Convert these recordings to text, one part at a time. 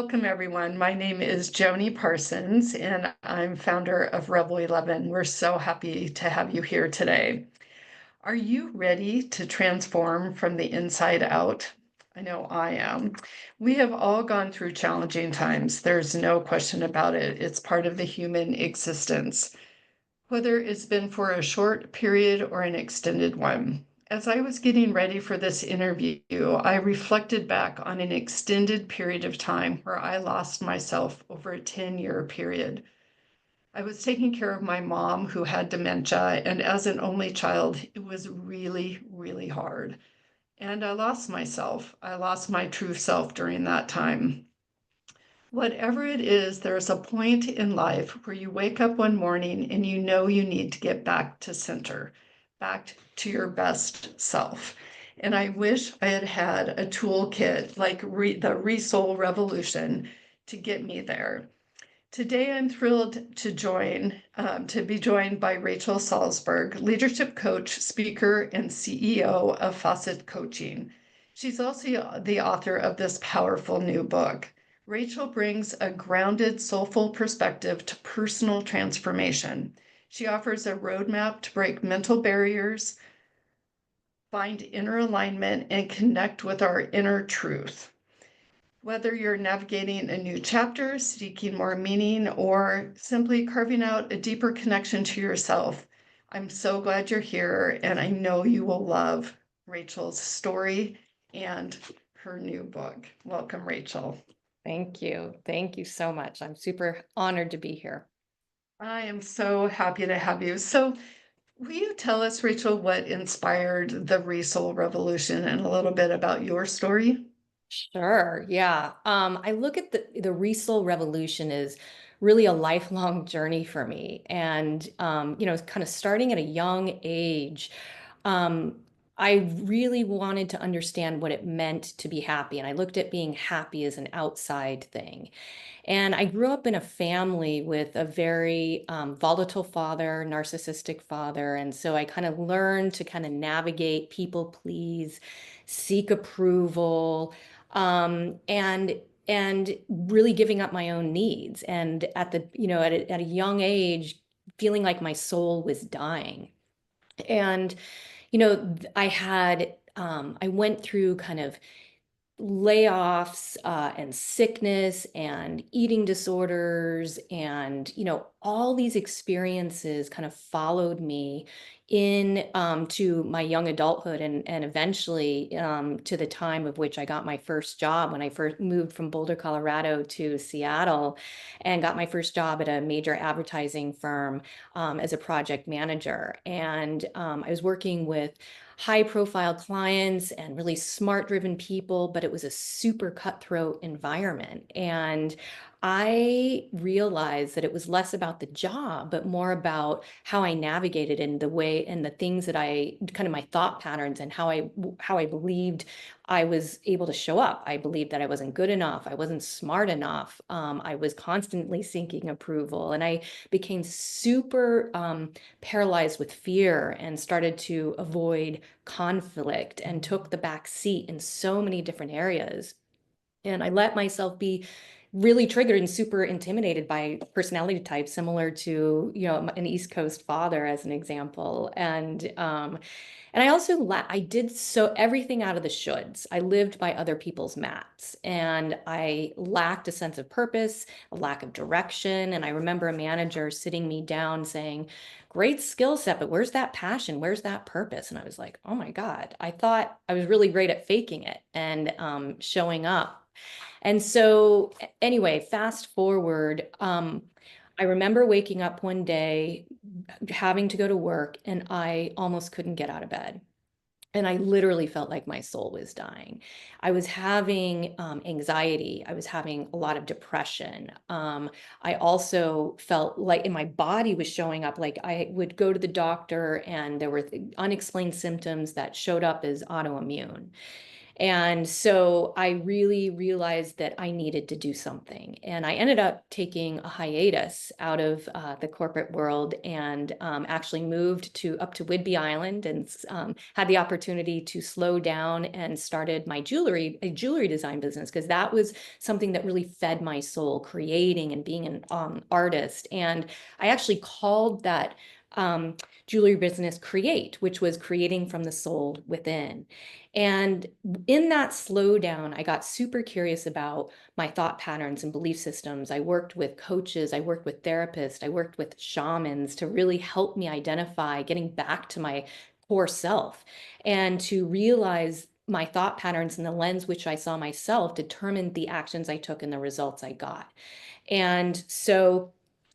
Welcome, everyone. My name is Joni Parsons, and I'm founder of Rebel 11. We're so happy to have you here today. Are you ready to transform from the inside out? I know I am. We have all gone through challenging times. There's no question about it. It's part of the human existence, whether it's been for a short period or an extended one. As I was getting ready for this interview, I reflected back on an extended period of time where I lost myself over a 10-year period. I was taking care of my mom who had dementia, and as an only child, it was really, really hard. And I lost myself. I lost my true self during that time. Whatever it is, there's a point in life where you wake up one morning and you know you need to get back to center, back to your best self. And I wish I had had a toolkit like the ReSoul Revolution to get me there. Today, I'm thrilled to be joined by Rachel Salzberg, leadership coach, speaker, and CEO of Faucet Coaching. She's also the author of this powerful new book. Rachel brings a grounded, soulful perspective to personal transformation. She offers a roadmap to break mental barriers, find inner alignment, and connect with our inner truth. Whether you're navigating a new chapter, seeking more meaning, or simply carving out a deeper connection to yourself, I'm so glad you're here, and I know you will love Rachel's story and her new book. Welcome, Rachel. Thank you. Thank you so much. I'm super honored to be here. I am so happy to have you. So, will you tell us, Rachel, what inspired the ReSoul Revolution and a little bit about your story? Sure. Yeah. I look at the ReSoul Revolution as really a lifelong journey for me. And kind of starting at a young age, um, I really wanted to understand what it meant to be happy. And I looked at being happy as an outside thing. And I grew up in a family with a very volatile father, narcissistic father. And so I kind of learned to kind of navigate, people please, seek approval, and really giving up my own needs. And at at a young age, feeling like my soul was dying. And I went through kind of layoffs and sickness and eating disorders, and all these experiences kind of followed me in to my young adulthood, and eventually to the time of which I got my first job when I first moved from Boulder, Colorado to Seattle, and got my first job at a major advertising firm as a project manager. And I was working with high profile clients and really smart driven people, but it was a super cutthroat environment. And I realized that it was less about the job, but more about how I navigated in the way and the things that I kind of my thought patterns and how I believed I was able to show up. I believed that I wasn't good enough. I wasn't smart enough. I was constantly seeking approval, and I became super paralyzed with fear and started to avoid conflict and took the back seat in so many different areas. And I let myself be really triggered and super intimidated by personality types similar to, an East Coast father, as an example. And I also I did so everything out of the shoulds. I lived by other people's mats, and I lacked a sense of purpose, a lack of direction. And I remember a manager sitting me down saying, "Great skill set, but where's that passion? Where's that purpose?" And I was like, "Oh my God, I thought I was really great at faking it and showing up." And so, anyway, fast forward, I remember waking up one day, having to go to work, and I almost couldn't get out of bed. And I literally felt like my soul was dying. I was having anxiety. I was having a lot of depression. I also felt like, and my body was showing up, like I would go to the doctor and there were unexplained symptoms that showed up as autoimmune. And so I really realized that I needed to do something. And I ended up taking a hiatus out of the corporate world and actually moved up to Whidbey Island and had the opportunity to slow down and started a jewelry design business, because that was something that really fed my soul, creating and being an artist. And I actually called that jewelry business Create, which was creating from the soul within. And in that slowdown, I got super curious about my thought patterns and belief systems. I worked with coaches, I worked with therapists, I worked with shamans to really help me identify getting back to my core self and to realize my thought patterns and the lens which I saw myself determined the actions I took and the results I got. And so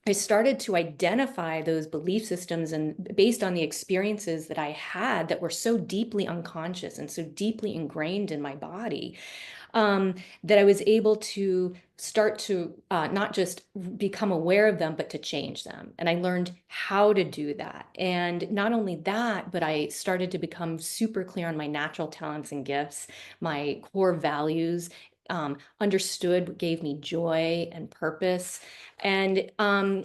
I started to identify those belief systems, and based on the experiences that I had that were so deeply unconscious and so deeply ingrained in my body, that I was able to start to not just become aware of them, but to change them. And I learned how to do that. And not only that, but I started to become super clear on my natural talents and gifts, my core values, understood what gave me joy and purpose. And I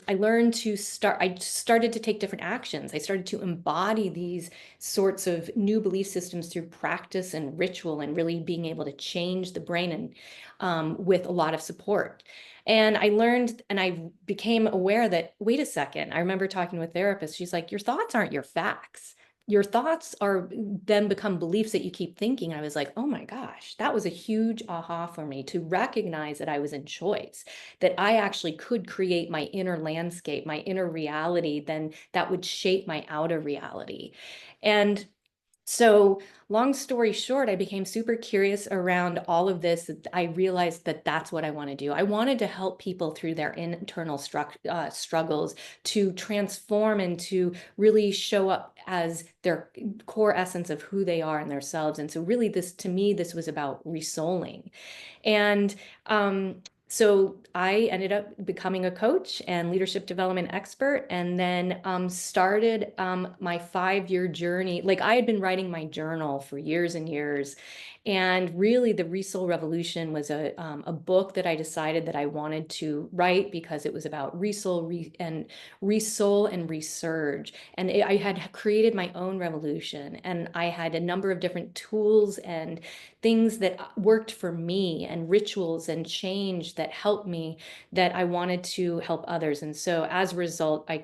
started to take different actions. I started to embody these sorts of new belief systems through practice and ritual, and really being able to change the brain, and with a lot of support. And I learned and I became aware that, wait a second, I remember talking to a therapist. She's like, your thoughts aren't your facts. Your thoughts are then become beliefs that you keep thinking. I was like, oh my gosh, that was a huge aha for me, to recognize that I was in choice, that I actually could create my inner landscape, my inner reality, then that would shape my outer reality. And so, long story short, I became super curious around all of this. I realized that that's what I want to do. I wanted to help people through their internal struggles to transform and to really show up as their core essence of who they are and themselves. And so, really, this to me, this was about resouling. And so I ended up becoming a coach and leadership development expert, and then started my 5-year journey. Like, I had been writing my journal for years and years. And really, the ReSoul Revolution was a book that I decided that I wanted to write, because it was about ReSoul and resurge. And I had created my own revolution, and I had a number of different tools and things that worked for me, and rituals and change that helped me, that I wanted to help others. And so as a result, I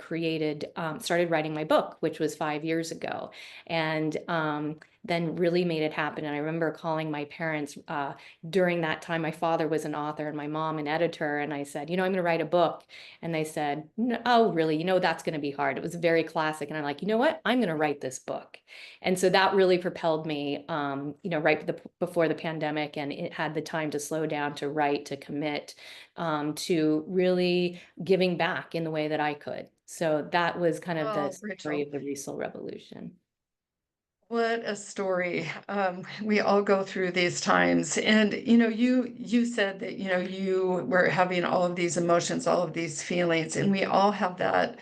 started writing my book, which was 5 years ago. And then really made it happen. And I remember calling my parents during that time. My father was an author and my mom an editor. And I said, I'm going to write a book. And they said, no, oh, really? That's going to be hard. It was very classic. And I'm like, you know what? I'm going to write this book. And so that really propelled me, before the pandemic, and it had the time to slow down, to write, to commit, to really giving back in the way that I could. So that was kind of the Oh, story Rachel, of the ReSoul Revolution. what a story. We all go through these times. And you said that, you were having all of these emotions, all of these feelings, and we all have that,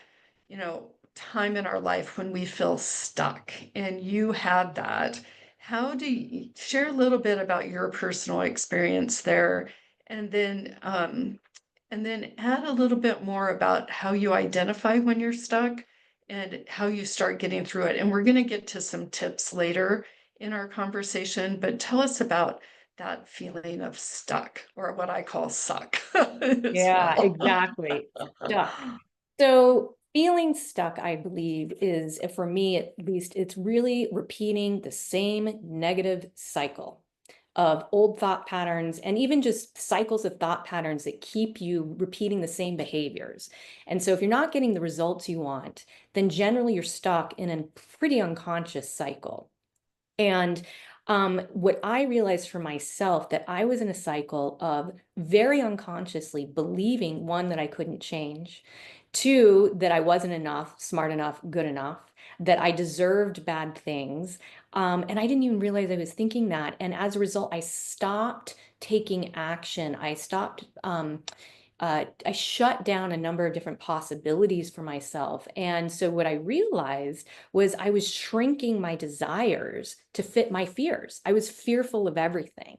time in our life when we feel stuck. And you had that. How do you share a little bit about your personal experience there? And then add a little bit more about how you identify when you're stuck and how you start getting through it. And we're going to get to some tips later in our conversation, but tell us about that feeling of stuck, or what I call suck as Yeah, well. exactly. Stuck. So feeling stuck, I believe, is, for me at least, it's really repeating the same negative cycle of old thought patterns, and even just cycles of thought patterns that keep you repeating the same behaviors. And so if you're not getting the results you want, then generally you're stuck in a pretty unconscious cycle. And what I realized for myself, that I was in a cycle of very unconsciously believing, one, that I couldn't change, two, that I wasn't enough, smart enough, good enough, that I deserved bad things. And I didn't even realize I was thinking that. And as a result, I stopped taking action. I stopped I shut down a number of different possibilities for myself. And so what I realized was I was shrinking my desires to fit my fears. I was fearful of everything.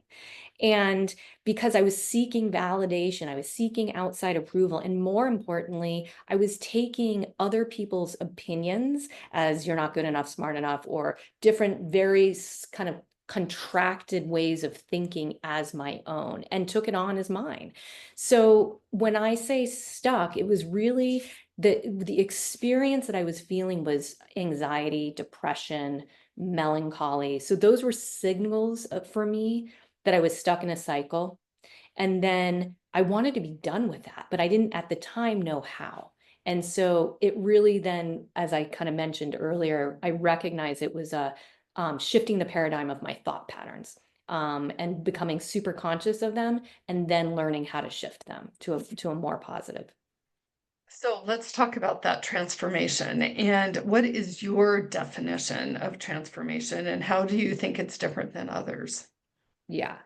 And because I was seeking validation, I was seeking outside approval. And more importantly, I was taking other people's opinions as you're not good enough, smart enough, or different, very kind of contracted ways of thinking as my own and took it on as mine. So when I say stuck, it was really the experience that I was feeling was anxiety, depression, melancholy. So those were signals for me that I was stuck in a cycle. And then I wanted to be done with that, but I didn't at the time know how. And so it really then, as I kind of mentioned earlier, I recognized it was shifting the paradigm of my thought patterns, and becoming super conscious of them, and then learning how to shift them to a more positive. So let's talk about that transformation. And what is your definition of transformation, and how do you think it's different than others? Yeah.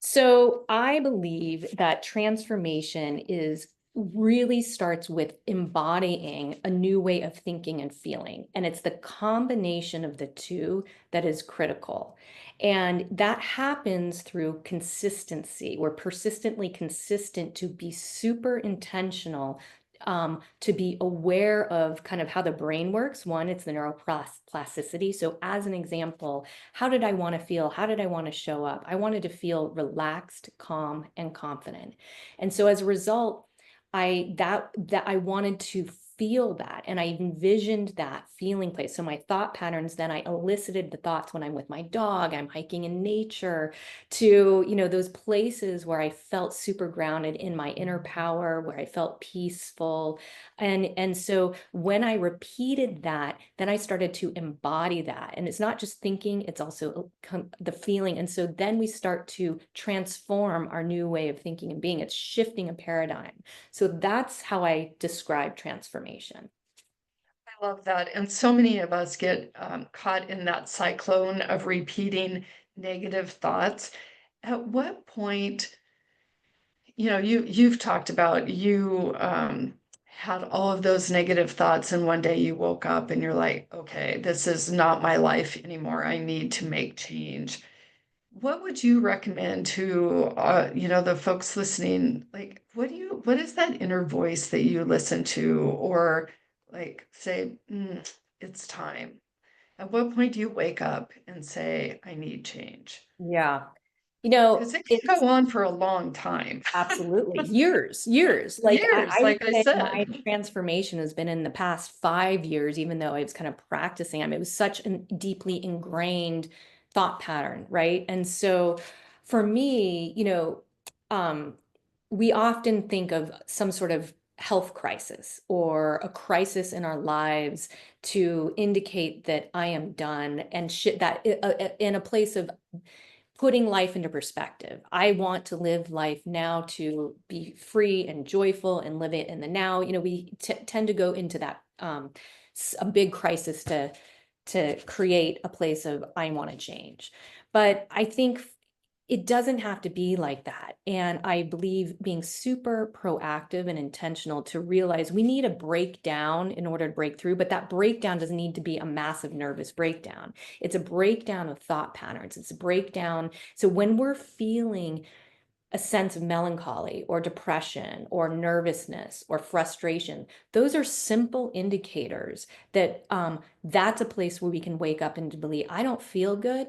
So I believe that transformation is really starts with embodying a new way of thinking and feeling. And it's the combination of the two that is critical. And that happens through consistency. We're persistently consistent to be super intentional, to be aware of kind of how the brain works. One, it's the neuroplasticity. So as an example, how did I want to feel? How did I want to show up? I wanted to feel relaxed, calm, and confident. And so as a result, that I wanted to feel that, and I envisioned that feeling place. So my thought patterns, then I elicited the thoughts when I'm with my dog, I'm hiking in nature, to, those places where I felt super grounded in my inner power, where I felt peaceful. And so when I repeated that, then I started to embody that. And it's not just thinking, it's also the feeling. And so then we start to transform our new way of thinking and being. It's shifting a paradigm. So that's how I describe transformation. I love that. And so many of us get caught in that cyclone of repeating negative thoughts. At what point, you've talked about you had all of those negative thoughts, and one day you woke up and you're like, okay, this is not my life anymore. I need to make change. What would you recommend to the folks listening? Like, what is that inner voice that you listen to, or like say, it's time? At what point do you wake up and say, I need change? Yeah. Because it can It's go on for a long time. absolutely years. Like Years, I would like I say my said. transformation has been in the past 5 years, even though I was kind of practicing. I mean, it was such a deeply ingrained thought pattern, right? And so for me, um, we often think of some sort of health crisis or a crisis in our lives to indicate that I am done, and that in a place of putting life into perspective. I want to live life now to be free and joyful and live it in the now. We tend to go into that, a big crisis to create a place of I want to change. But I think it doesn't have to be like that. And I believe being super proactive and intentional to realize we need a breakdown in order to break through, but that breakdown doesn't need to be a massive nervous breakdown. It's a breakdown of thought patterns. It's a breakdown. So when we're feeling a sense of melancholy or depression or nervousness or frustration, those are simple indicators that that's a place where we can wake up and believe, I don't feel good.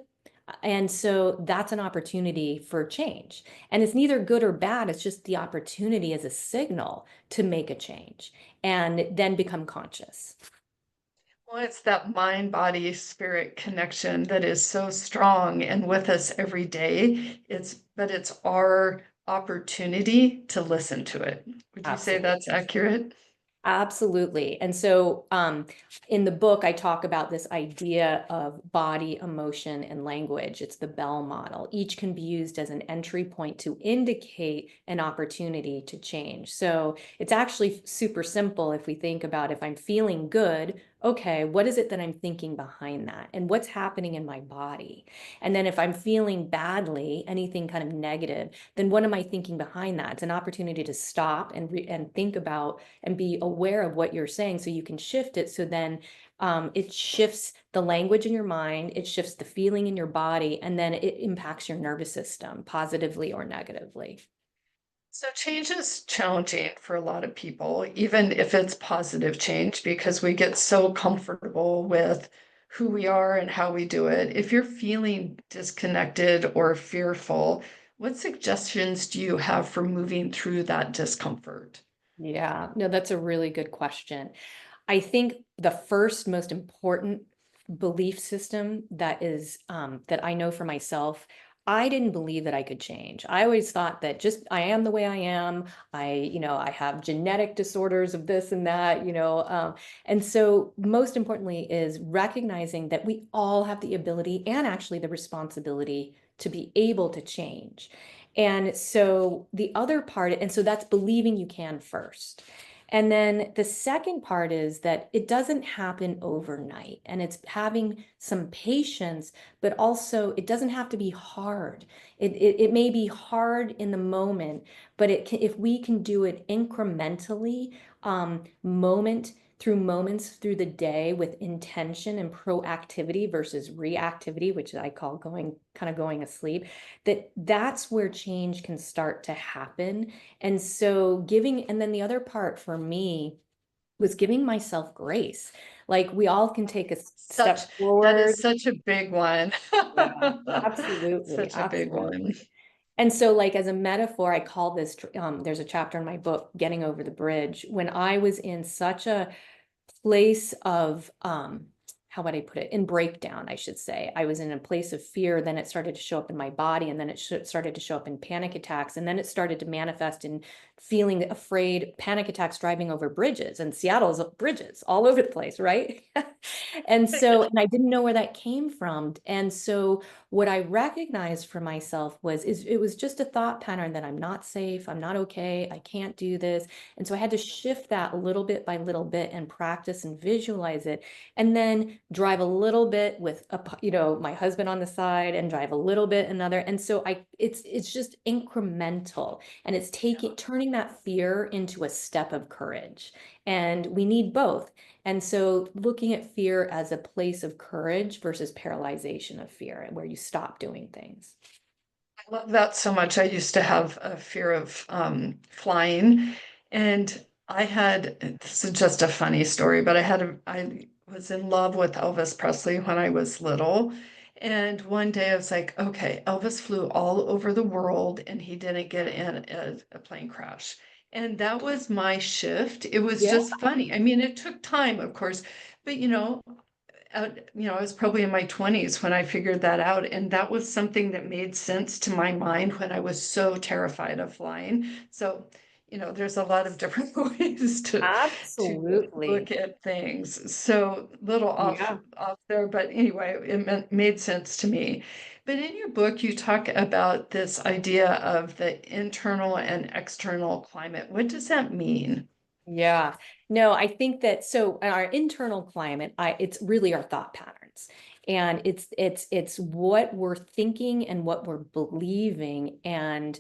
And so that's an opportunity for change. And it's neither good or bad. It's just the opportunity as a signal to make a change and then become conscious. Well, it's that mind, body, spirit connection that is so strong and with us every day. But it's our opportunity to listen to it. Would you say Absolutely. that's accurate? Absolutely. And so in the book, I talk about this idea of body, emotion, and language. It's the Bell model. Each can be used as an entry point to indicate an opportunity to change. So it's actually super simple if we think about if I'm feeling good, okay, what is it that I'm thinking behind that? And what's happening in my body? And then if I'm feeling badly, anything kind of negative, then what am I thinking behind that? It's an opportunity to stop and think about and be aware of what you're saying so you can shift it. So then it shifts the language in your mind, it shifts the feeling in your body, and then it impacts your nervous system positively or negatively. So change is challenging for a lot of people, even if it's positive change, because we get so comfortable with who we are and how we do it. If you're feeling disconnected or fearful, what suggestions do you have for moving through that discomfort? Yeah, no, that's a really good question. I think the first most important belief system that I know for myself, I didn't believe that I could change. I always thought that just I am the way I am. I have genetic disorders of this and that, and so most importantly is recognizing that we all have the ability and actually the responsibility to be able to change. And so the other part, and so that's believing you can first. And then the second part is that it doesn't happen overnight, and it's having some patience, but also it doesn't have to be hard. It may be hard in the moment, but if we can do it incrementally, moments through the day with intention and proactivity versus reactivity, which I call going asleep, that's where change can start to happen. And so and then the other part for me was giving myself grace. Like we all can take a Such step that is forward. such a big one. Yeah, absolutely, Such a big absolutely. one. And so, like, as a metaphor, I call this, there's a chapter in my book, Getting Over the Bridge, when I was in such a place of how would I put it, in breakdown, I should say. I was in a place of fear, then it started to show up in my body, and then it started to show up in panic attacks, and then it started to manifest in feeling afraid, panic attacks driving over bridges, and Seattle's bridges all over the place, right? And I didn't know where that came from. And so what I recognized for myself is it was just a thought pattern that I'm not safe, I'm not okay, I can't do this. And so I had to shift that little bit by little bit and practice and visualize it, and then drive a little bit with my husband on the side and drive a little bit another. And so it's just incremental, and it's turning that fear into a step of courage. And we need both. And so looking at fear as a place of courage versus paralyzation of fear, where you stop doing things. I love that so much. I used to have a fear of flying, and this is just a funny story, but I was in love with Elvis Presley when I was little. And one day I was like, okay, Elvis flew all over the world and he didn't get in a plane crash. And that was my shift. It was Yeah, just funny. I mean, it took time, of course, but I was probably in my 20s when I figured that out. And that was something that made sense to my mind when I was so terrified of flying. So, there's a lot of different ways to absolutely. look at things. So little Yeah. off there, but anyway, made sense to me. But in your book, you talk about this idea of the internal and external climate. What does that mean? Yeah. No, I think that so our internal climate, it's really our thought patterns. And it's what we're thinking and what we're believing. And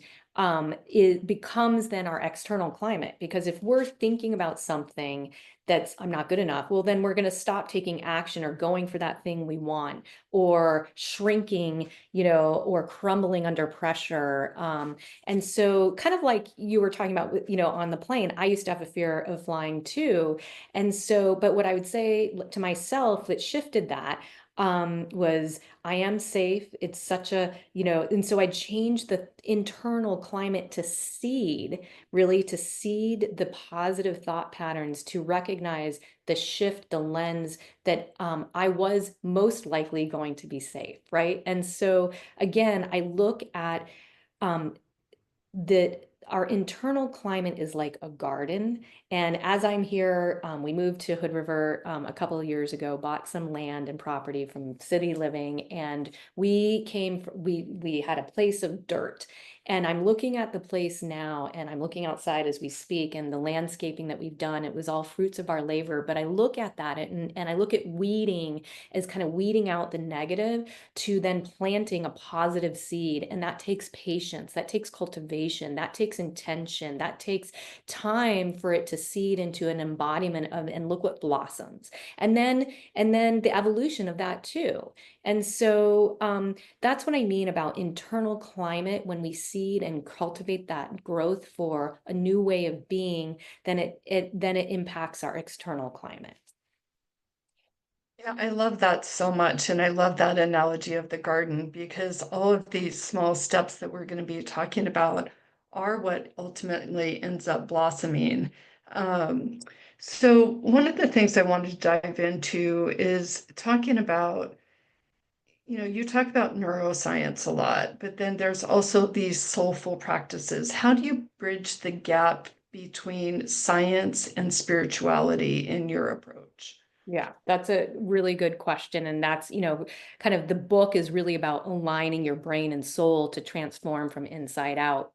it becomes then our external climate. Because if we're thinking about something that's I'm not good enough, well, then we're going to stop taking action or going for that thing we want, or shrinking, or crumbling under pressure. And so kind of like you were talking about, on the plane, I used to have a fear of flying too. And so, but what I would say to myself that shifted that was I am safe. It's such and so I changed the internal climate really to seed the positive thought patterns, to recognize the shift, the lens that I was most likely going to be safe, right? And so again, I look at um, that our internal climate is like a garden. And as I'm here, we moved to Hood River a couple of years ago, bought some land and property from city living, and we had a place of dirt. And I'm looking at the place now, and I'm looking outside as we speak, and the landscaping that we've done, it was all fruits of our labor. But I look at that and I look at weeding as kind of weeding out the negative to then planting a positive seed. And that takes patience, that takes cultivation, that takes intention, that takes time for it to seed into an embodiment of, and look what blossoms. And then the evolution of that too. And so that's what I mean about internal climate. When we seed and cultivate that growth for a new way of being, then it impacts our external climate. Yeah, I love that so much. And I love that analogy of the garden because all of these small steps that we're going to be talking about are what ultimately ends up blossoming. Um, so, one of the things I wanted to dive into is talking about, you talk about neuroscience a lot, but then there's also these soulful practices. How do you bridge the gap between science and spirituality in your approach? Yeah, that's a really good question. And that's, kind of the book is really about aligning your brain and soul to transform from inside out.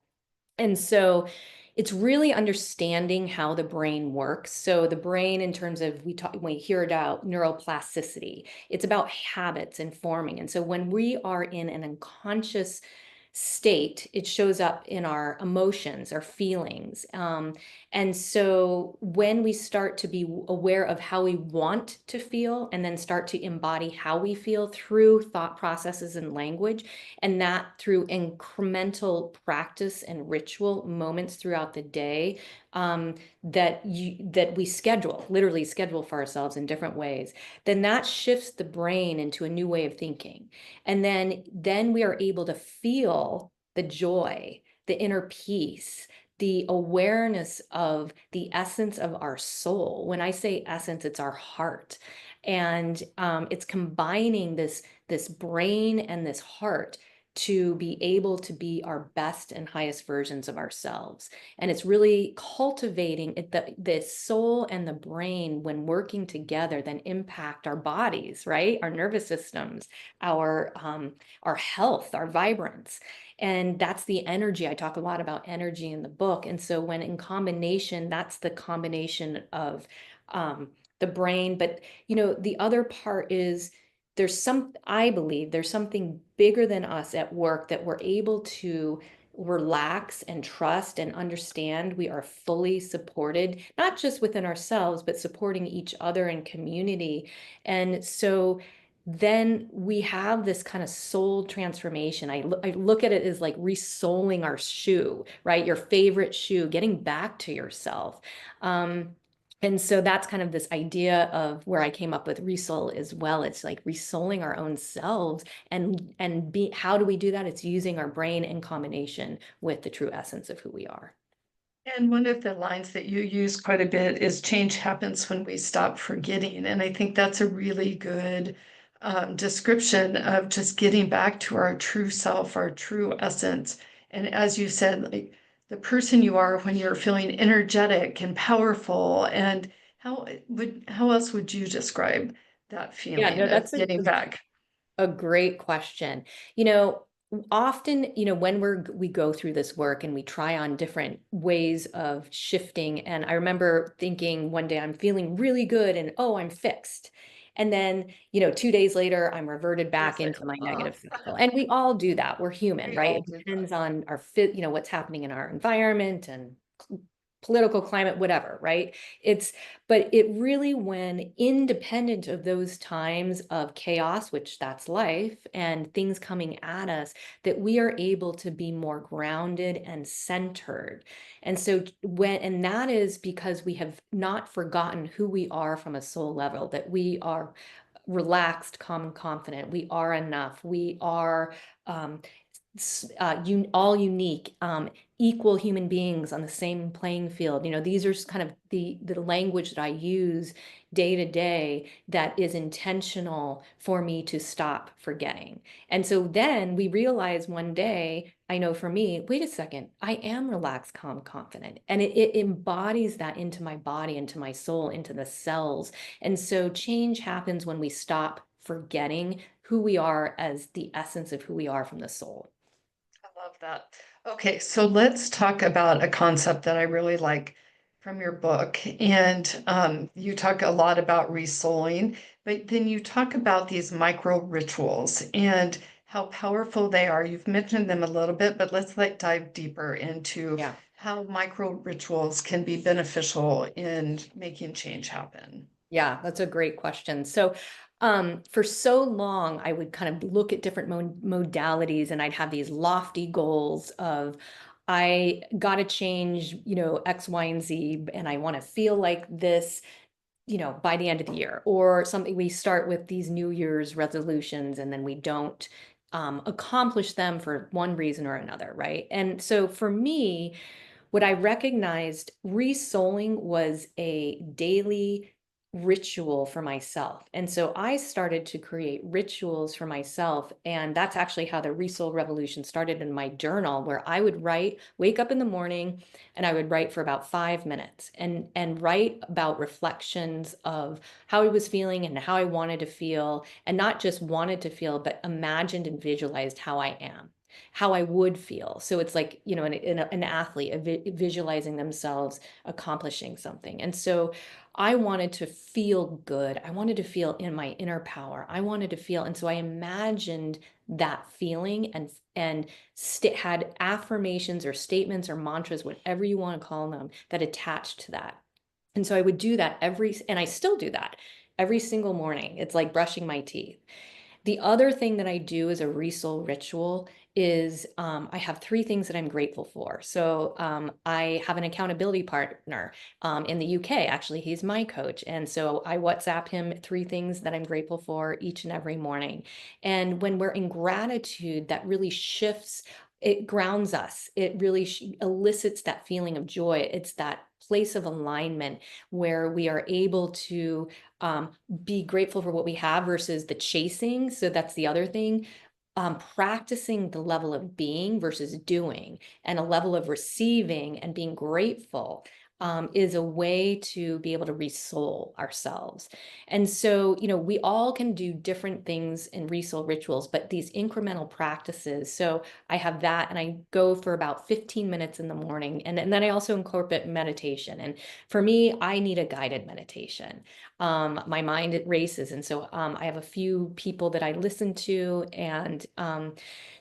And so it's really understanding how the brain works. So the brain, in terms of when we hear about neuroplasticity, it's about habits and forming. And so when we are in an unconscious state, it shows up in our emotions, our feelings. And so when we start to be aware of how we want to feel and then start to embody how we feel through thought processes and language, and that through incremental practice and ritual moments throughout the day, that we literally schedule for ourselves in different ways, then that shifts the brain into a new way of thinking. And then we are able to feel the joy, the inner peace, the awareness of the essence of our soul. When I say essence, it's our heart. And it's combining this brain and this heart to be able to be our best and highest versions of ourselves. And it's really cultivating it, the soul and the brain, when working together, then impact our bodies, right? Our nervous systems, our health, our vibrance. And that's the energy. I talk a lot about energy in the book. And so when in combination, that's the combination of the brain. But the other part is, I believe there's something bigger than us at work, that we're able to relax and trust and understand we are fully supported, not just within ourselves, but supporting each other in community. And so then we have this kind of soul transformation. I look at it as like resouling our shoe, right? Your favorite shoe, getting back to yourself. And so that's kind of this idea of where I came up with ReSoul as well. It's like resouling our own selves, and how do we do that? It's using our brain in combination with the true essence of who we are. And one of the lines that you use quite a bit is change happens when we stop forgetting. And I think that's a really good description of just getting back to our true self, our true essence. And as you said, like the person you are when you're feeling energetic and powerful. And how else would you describe that Yeah, feeling no, of that's getting back? a great question. You know, Often, when we go through this work and we try on different ways of shifting, and I remember thinking one day I'm feeling really good and oh, I'm fixed. And then, 2 days later, I'm reverted back It's like, into my oh, negative cycle. And we all do that. We're human, we right? all It do that. depends on our fit, what's happening in our environment and political climate, whatever, right? It's, but it really, when independent of those times of chaos, which that's life, and things coming at us, that we are able to be more grounded and centered. And so and that is because we have not forgotten who we are from a soul level, that we are relaxed, calm, and confident. We are enough. We are um, all unique, equal human beings on the same playing field. These are kind of the language that I use day to day, that is intentional for me to stop forgetting. And so then we realize one day, I know for me, wait a second, I am relaxed, calm, confident. And it embodies that into my body, into my soul, into the cells. And so change happens when we stop forgetting who we are as the essence of who we are from the soul. I love that. Okay, so let's talk about a concept that I really like from your book. And you talk a lot about resouling, but then you talk about these micro rituals and how powerful they are. You've mentioned them a little bit, but let's like dive deeper into Yeah. how micro rituals can be beneficial in making change happen. Yeah, that's a great question. So, for so long, I would kind of look at different modalities and I'd have these lofty goals of, I got to change, X, Y, and Z, and I want to feel like this, by the end of the year, or something. We start with these New Year's resolutions and then we don't accomplish them for one reason or another, right? And so for me, what I recognized, resouling was a daily ritual for myself. And so I started to create rituals for myself. And that's actually how the ReSoul Revolution started in my journal, where I would wake up in the morning and I would write for about 5 minutes and write about reflections of how I was feeling and how I wanted to feel, and not just wanted to feel, but imagined and visualized how I am, how I would feel. So it's like, an athlete visualizing themselves accomplishing something. And so I wanted to feel good. I wanted to feel in my inner power. I wanted to feel. And so I imagined that feeling and had affirmations or statements or mantras, whatever you want to call them, that attached to that. And so I would do that and I still do that every single morning. It's like brushing my teeth. The other thing that I do as a ReSoul ritual is I have three things that I'm grateful for. So I have an accountability partner in the UK. Actually, he's my coach. And so I WhatsApp him three things that I'm grateful for each and every morning. And when we're in gratitude, that really shifts, it grounds us. It really elicits that feeling of joy. It's that place of alignment where we are able to be grateful for what we have versus the chasing. So that's the other thing. Practicing the level of being versus doing, and a level of receiving and being grateful is a way to be able to resoul ourselves. And so, we all can do different things in resoul rituals, but these incremental practices. So I have that, and I go for about 15 minutes in the morning. And then I also incorporate meditation. And for me, I need a guided meditation. My mind, it races. And so I have a few people that I listen to. And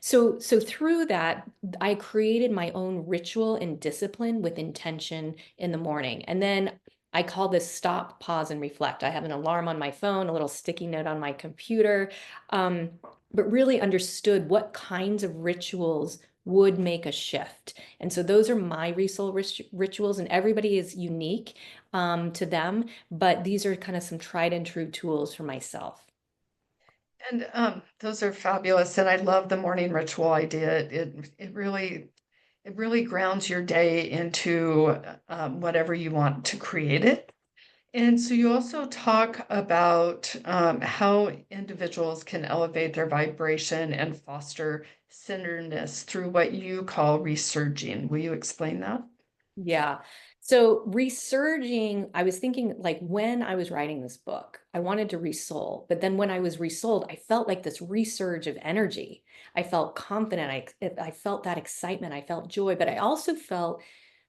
so through that, I created my own ritual and discipline with intention in the morning. And then I call this stop, pause, and reflect. I have an alarm on my phone, a little sticky note on my computer, but really understood what kinds of rituals would make a shift. And so those are my ReSoul rituals, and everybody is unique to them, but these are kind of some tried and true tools for myself. And those are fabulous. And I love the morning ritual idea. It really grounds your day into whatever you want to create it. And so you also talk about how individuals can elevate their vibration and foster centeredness through what you call resurging. Will you explain that? Yeah. So resurging, I was thinking, like, when I was writing this book, I wanted to resoul, but then when I was resouled, I felt like this resurge of energy. I felt confident. I felt that excitement. I felt joy, but I also felt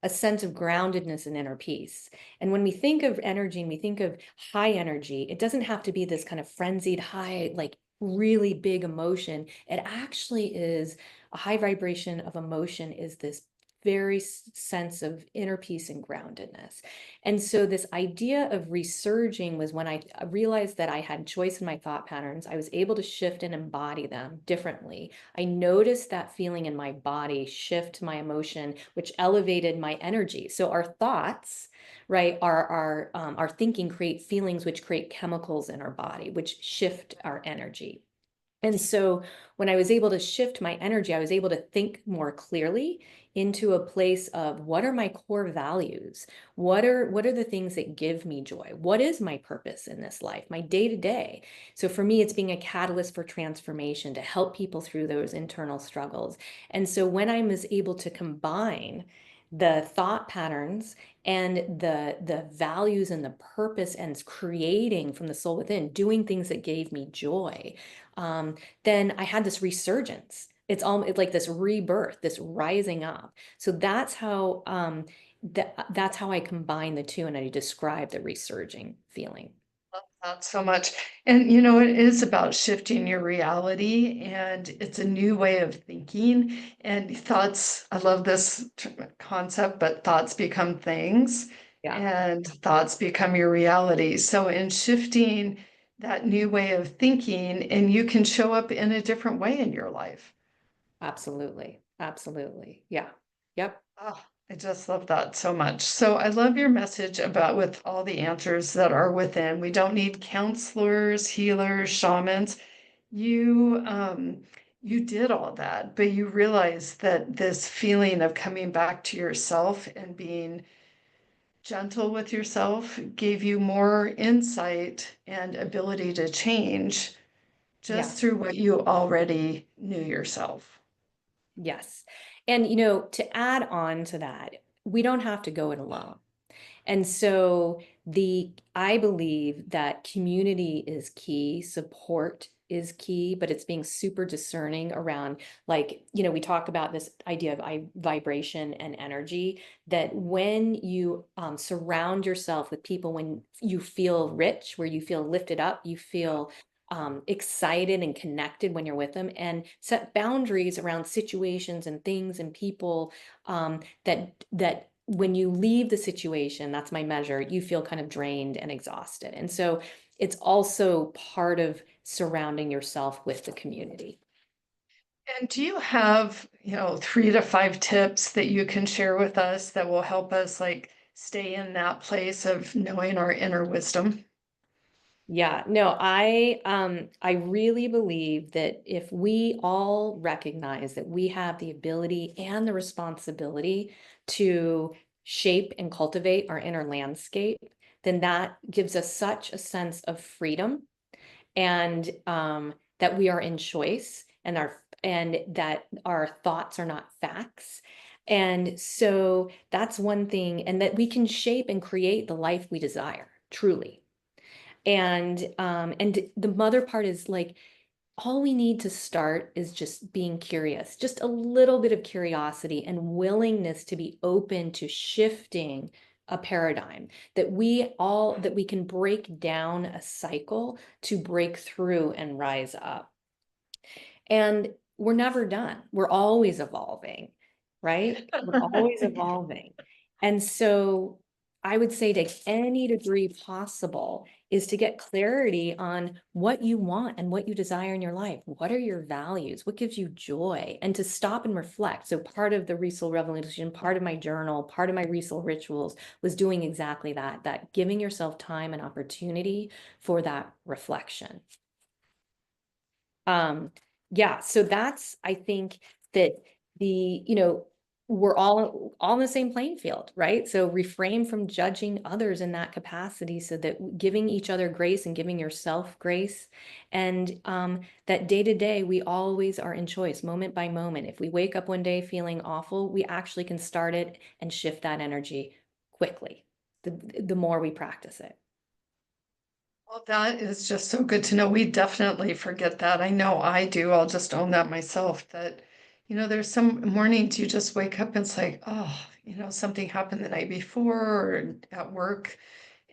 a sense of groundedness and inner peace. And when we think of energy and we think of high energy, it doesn't have to be this kind of frenzied high, like really big emotion. It actually is a high vibration of emotion, is this very sense of inner peace and groundedness. And so this idea of resurging was when I realized that I had choice in my thought patterns. I was able to shift and embody them differently. I noticed that feeling in my body shift my emotion, which elevated my energy. So our thoughts, right, our thinking create feelings, which create chemicals in our body, which shift our energy. And so when I was able to shift my energy, I was able to think more clearly into a place of, what are my core values? What are the things that give me joy? What is my purpose in this life, my day to day? So for me, it's being a catalyst for transformation to help people through those internal struggles. And so when I was able to combine the thought patterns and the values and the purpose, and creating from the soul within, doing things that gave me joy, then I had this resurgence. it's like this rebirth, this rising up. So that's how I combine the two, and I describe the resurging feeling. Not so much. And it is about shifting your reality, and it's a new way of thinking. And thoughts, I love this concept, but thoughts become things, Yeah, and thoughts become your reality. So, in shifting that new way of thinking, and you can show up in a different way in your life. absolutely. Absolutely. Yeah. Yep. Oh, I just love that so much. So I love your message about with all the answers that are within. We don't need counselors, healers, shamans. You did all that, but you realized that this feeling of coming back to yourself and being gentle with yourself gave you more insight and ability to change just Yes. through what you already knew yourself. Yes. And, to add on to that, we don't have to go it alone. And so I believe that community is key, support is key, but it's being super discerning around, like, we talk about this idea of vibration and energy, that when you surround yourself with people, when you feel rich, where you feel lifted up, you feel excited and connected when you're with them, and set boundaries around situations and things and people, that when you leave the situation, that's my measure, you feel kind of drained and exhausted. And so it's also part of surrounding yourself with the community. And do you have, 3 to 5 tips that you can share with us that will help us like stay in that place of knowing our inner wisdom? Yeah, no, I really believe that if we all recognize that we have the ability and the responsibility to shape and cultivate our inner landscape, then that gives us such a sense of freedom, and that we are in choice, and that our thoughts are not facts. And so that's one thing, and that we can shape and create the life we desire, truly. And the mother part is like, all we need to start is just being curious, just a little bit of curiosity and willingness to be open to shifting a paradigm, that we can break down a cycle to break through and rise up. And we're never done. We're always evolving, right? We're always evolving. And so I would say, to any degree possible, is to get clarity on what you want and what you desire in your life. What are your values? What gives you joy? And to stop and reflect. So part of the ReSoul Revolution, part of my journal, part of my ReSoul rituals was doing exactly that, that giving yourself time and opportunity for that reflection. Um, yeah, so that's, I think that we're all on the same playing field, right? So refrain from judging others in that capacity, so that giving each other grace and giving yourself grace, and that day to day, we always are in choice, moment by moment. If we wake up one day feeling awful, we actually can start it and shift that energy quickly, the more we practice it. Well, that is just so good to know. We definitely forget that. I know I do. I'll just own that myself that, there's some mornings you just wake up and it's like, oh, something happened the night before or at work,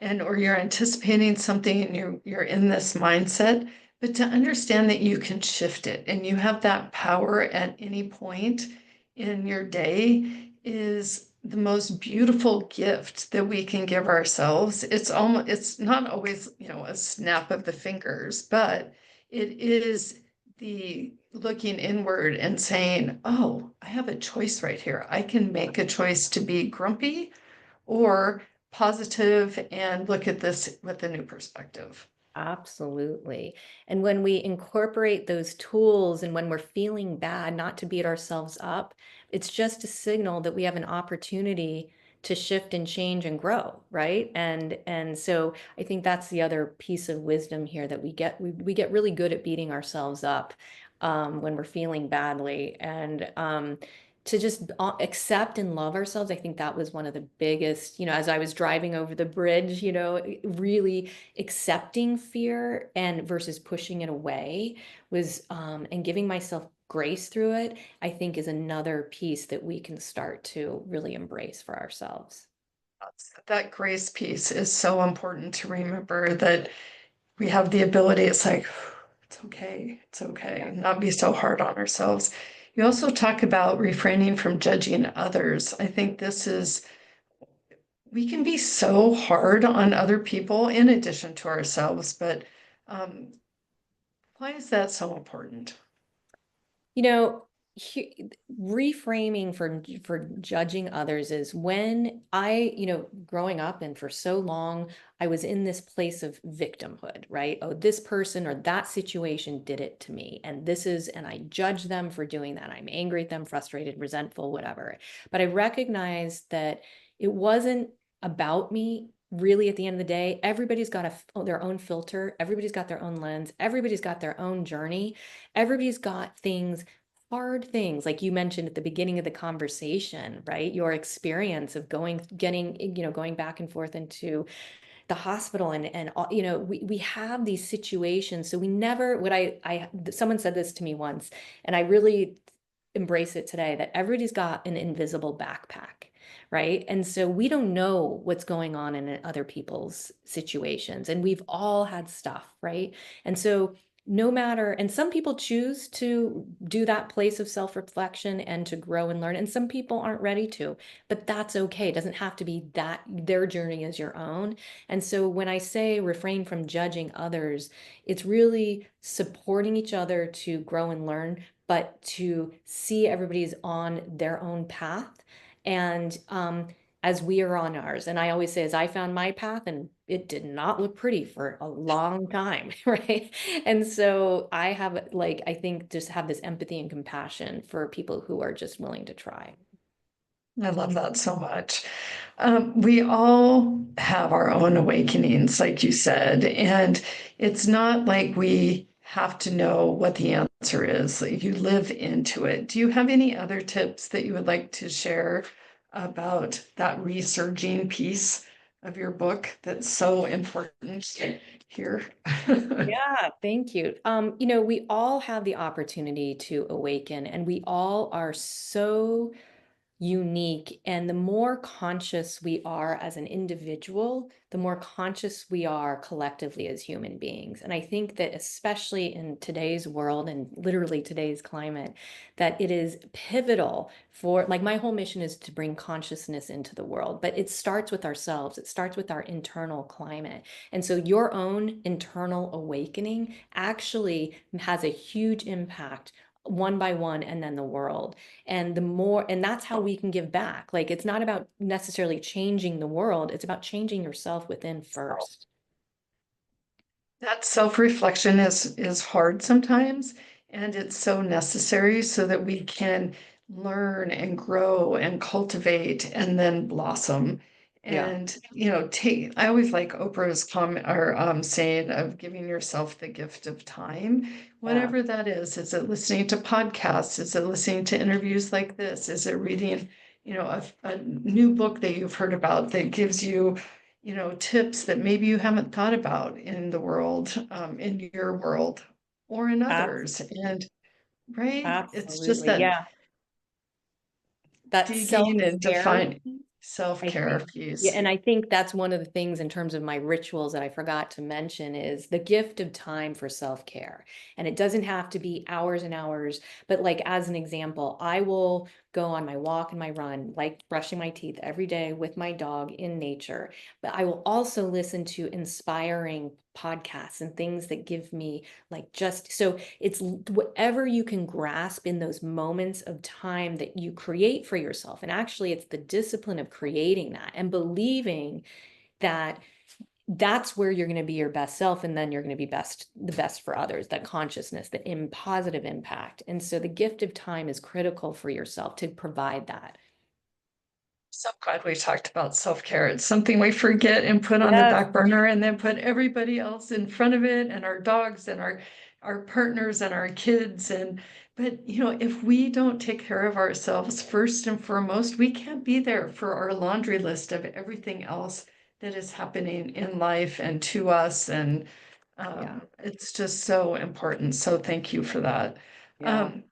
and or you're anticipating something and you're in this mindset, but to understand that you can shift it and you have that power at any point in your day is the most beautiful gift that we can give ourselves. It's not always, a snap of the fingers, but it is the looking inward and saying, oh, I have a choice right here. I can make a choice to be grumpy or positive and look at this with a new perspective. Absolutely. And when we incorporate those tools, and when we're feeling bad, not to beat ourselves up, it's just a signal that we have an opportunity to shift and change and grow, right? And so I think that's the other piece of wisdom here, that we get really good at beating ourselves up when we're feeling badly. And to just accept and love ourselves. I think that was one of the biggest, as I was driving over the bridge, really accepting fear and versus pushing it away, was and giving myself grace through it, I think is another piece that we can start to really embrace for ourselves. That grace piece is so important to remember that we have the ability. It's like, it's okay, Yeah. not be so hard on ourselves. You also talk about refraining from judging others. I think this is, we can be so hard on other people in addition to ourselves, but um, why is that so important? You know, reframing for judging others is when growing up and for so long, I was in this place of victimhood, right? Oh, this person or that situation did it to me, and I judge them for doing that. I'm angry at them, frustrated, resentful, whatever. But I recognized that it wasn't about me. Really, at the end of the day, everybody's got their own filter, everybody's got their own lens, everybody's got their own journey, everybody's got hard things, like you mentioned at the beginning of the conversation, right? Your experience of going back and forth into the hospital and we have these situations. So we never, someone said this to me once, and I really embrace it today, that everybody's got an invisible backpack, right? And so we don't know what's going on in other people's situations, and we've all had stuff, right? And so no matter, and some people choose to do that place of self-reflection and to grow and learn, and some people aren't ready to, but that's okay. It doesn't have to be that their journey is your own. And so when I say refrain from judging others, it's really supporting each other to grow and learn, but to see everybody's on their own path. And as we are on ours. And I always say, as I found my path, and it did not look pretty for a long time, right? And so I think just have this empathy and compassion for people who are just willing to try. I love that so much. We all have our own awakenings, like you said, and it's not like we have to know what the answer is. Like, you live into it. Do you have any other tips that you would like to share about that resurging piece of your book that's so important here? Yeah, thank you. We all have the opportunity to awaken, and we all are so unique. And the more conscious we are as an individual, the more conscious we are collectively as human beings. And I think that especially in today's world and literally today's climate, that it is pivotal for, like, my whole mission is to bring consciousness into the world, but it starts with ourselves. It starts with our internal climate. And so your own internal awakening actually has a huge impact one by one, and then the world. And that's how we can give back. Like, it's not about necessarily changing the world, it's about changing yourself within first. That self-reflection is hard sometimes, and it's so necessary so that we can learn and grow and cultivate and then blossom. Yeah. And take, I always like Oprah's comment or saying of giving yourself the gift of time, Yeah. whatever that is. Is it listening to podcasts? Is it listening to interviews like this? Is it reading, a new book that you've heard about that gives you tips that maybe you haven't thought about in the world, in your world or in others. And right, it's just Absolutely. that Yeah. That digging and self-care. defining I self-care think, yeah, piece. and I think that's one of the things in terms of my rituals that I forgot to mention is the gift of time for self-care. And it doesn't have to be hours and hours, but like as an example, I will go on my walk and my run, like brushing my teeth every day with my dog in nature. But I will also listen to inspiring podcasts and things that give me like just so it's whatever you can grasp in those moments of time that you create for yourself. And actually, it's the discipline of creating that and believing that that's where you're going to be your best self, and then you're going to be the best for others, that consciousness, the positive impact. And so the gift of time is critical for yourself to provide that. So glad we talked about self-care. It's something we forget and put on the Yes. back burner and then put everybody else in front of it, and our dogs and our partners and our kids. And but if we don't take care of ourselves first and foremost, we can't be there for our laundry list of everything else that is happening in life and to us. And Yeah. it's just so important. So thank you for that. Yeah. Um,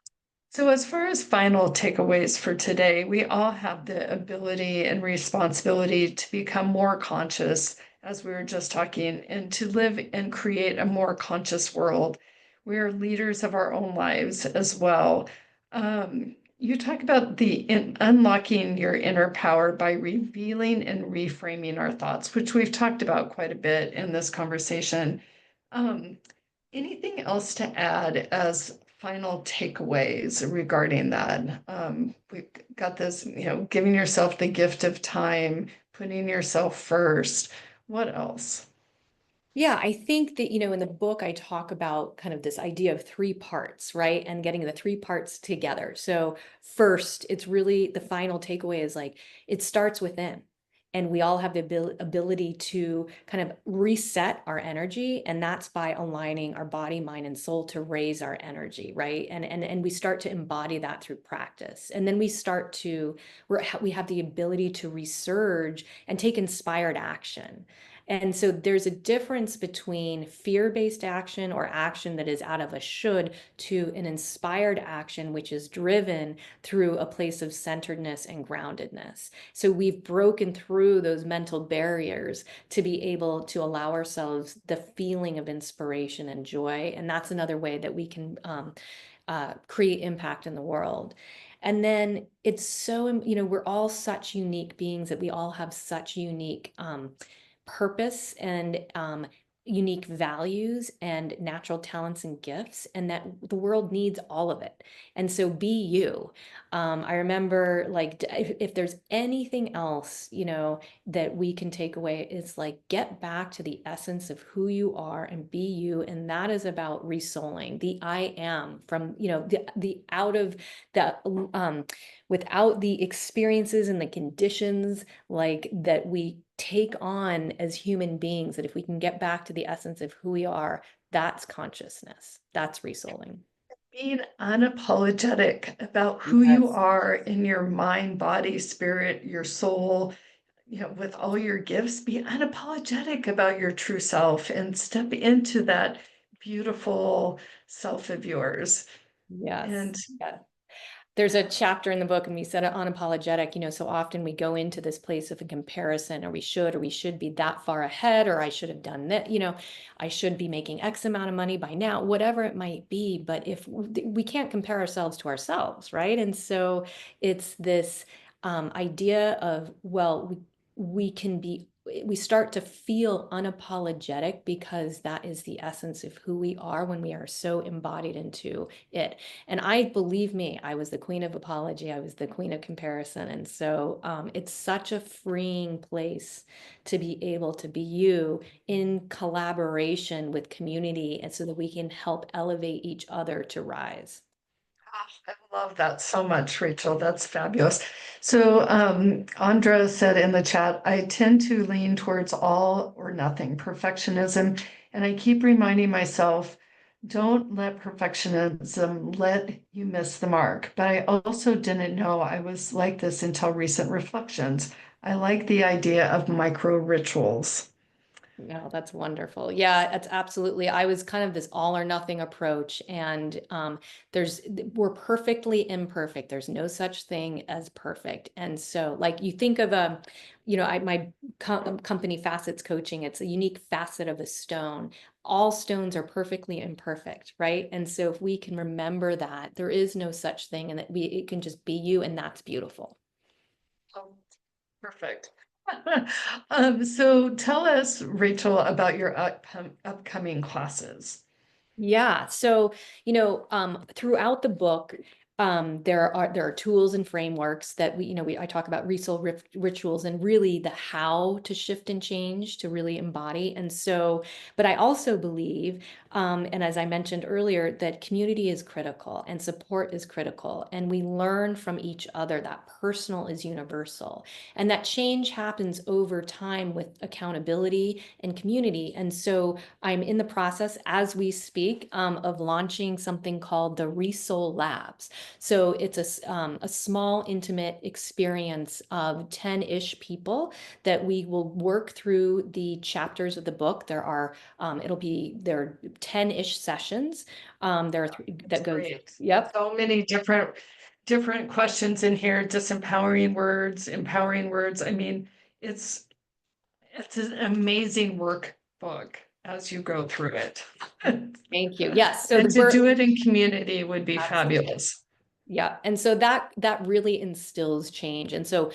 So, as far as final takeaways for today, we all have the ability and responsibility to become more conscious, as we were just talking, and to live and create a more conscious world. We are leaders of our own lives as well. You talk about unlocking your inner power by revealing and reframing our thoughts, which we've talked about quite a bit in this conversation. Um, Anything else to add as final takeaways regarding that? We've got this, giving yourself the gift of time, putting yourself first. What else? Yeah, I think that, in the book, I talk about kind of this idea of three parts, right? And getting the three parts together. So, first, it's really the final takeaway is like it starts within. And we all have the ability to kind of reset our energy. And that's by aligning our body, mind, and soul to raise our energy, right? And we start to embody that through practice. And then we have the ability to resurge and take inspired action. And so there's a difference between fear-based action or action that is out of a should to an inspired action, which is driven through a place of centeredness and groundedness. So we've broken through those mental barriers to be able to allow ourselves the feeling of inspiration and joy. And that's another way that we can create impact in the world. And then it's so, we're all such unique beings that we all have such unique purpose and unique values and natural talents and gifts, and that the world needs all of it. And so be you. I remember, like, if there's anything else, that we can take away, it's like get back to the essence of who you are and be you. And that is about resouling the I am from, the out of the without the experiences and the conditions like that we take on as human beings, that if we can get back to the essence of who we are, that's consciousness. That's resouling. Being unapologetic about who you Yes. are in your mind, body, spirit, your soul, with all your gifts, be unapologetic about your true self and step into that beautiful self of yours. Yes. And Yeah. There's a chapter in the book, and we said it unapologetic, so often we go into this place of a comparison, or we should be that far ahead, or I should have done that, I should be making X amount of money by now, whatever it might be. But if we can't compare ourselves to ourselves, right? And so it's this idea of, well, we can be, we start to feel unapologetic because that is the essence of who we are when we are so embodied into it. And believe me, I was the queen of apology. I was the queen of comparison. And so it's such a freeing place to be able to be you in collaboration with community, and so that we can help elevate each other to rise. I love that so much, Rachel. That's fabulous. So, Andra said in the chat, I tend to lean towards all or nothing perfectionism. And I keep reminding myself, don't let perfectionism let you miss the mark. But I also didn't know I was like this until recent reflections. I like the idea of micro rituals. No, that's wonderful. Yeah, it's absolutely. I was kind of this all or nothing approach, and we're perfectly imperfect. There's no such thing as perfect. And so, like, you think of my company Facets Coaching. It's a unique facet of a stone. All stones are perfectly imperfect, right? And so, if we can remember that there is no such thing, and that it can just be you, and that's beautiful. Oh, perfect. So tell us, Rachel, about your upcoming classes. Yeah. So, throughout the book, there are tools and frameworks that I talk about ReSoul rituals and really the how to shift and change to really embody. And so, but I also believe, and as I mentioned earlier, that community is critical and support is critical, and we learn from each other. That personal is universal, and that change happens over time with accountability and community. And so I'm in the process as we speak of launching something called the ReSoul Labs. So it's a small, intimate experience of 10-ish people that we will work through the chapters of the book. There are 10-ish sessions. There are three It's that go, great. yep. So many different questions in here, disempowering words, empowering words. I mean, it's it's an amazing workbook as you go through it. Thank you. Yes. So And the to birth. do it in community would be fabulous. Yeah. And so that really instills change. And so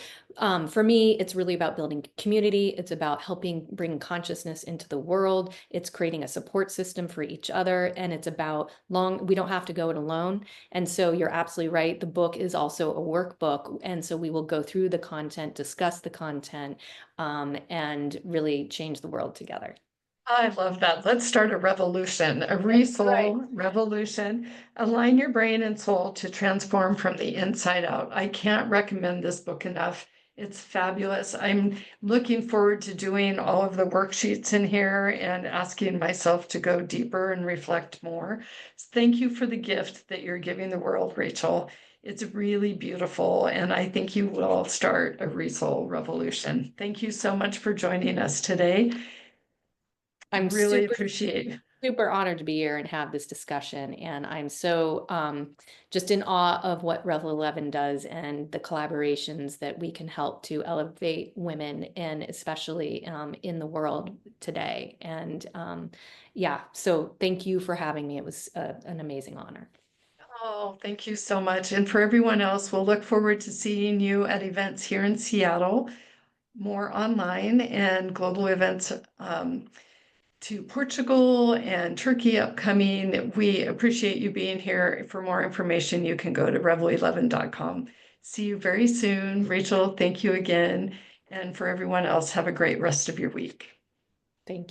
for me, it's really about building community. It's about helping bring consciousness into the world. It's creating a support system for each other. And it's about we don't have to go it alone. And so you're absolutely right. The book is also a workbook. And so we will go through the content, discuss the content, and really change the world together. I love that. Let's start a revolution, a That's right. ReSoul revolution. Align your brain and soul to transform from the inside out. I can't recommend this book enough. It's fabulous. I'm looking forward to doing all of the worksheets in here and asking myself to go deeper and reflect more. Thank you for the gift that you're giving the world, Rachel. It's really beautiful, and I think you will start a ReSoul revolution. Thank you so much for joining us today. I'm Really super, appreciate. super honored to be here and have this discussion. And I'm so just in awe of what Revel 11 does and the collaborations that we can help to elevate women, and especially in the world today. And yeah, so thank you for having me. It was an amazing honor. Oh, thank you so much. And for everyone else, we'll look forward to seeing you at events here in Seattle, more online, and global events to Portugal and Turkey upcoming. We appreciate you being here. For more information, you can go to revel11.com. See you very soon. Rachel, thank you again. And for everyone else, have a great rest of your week.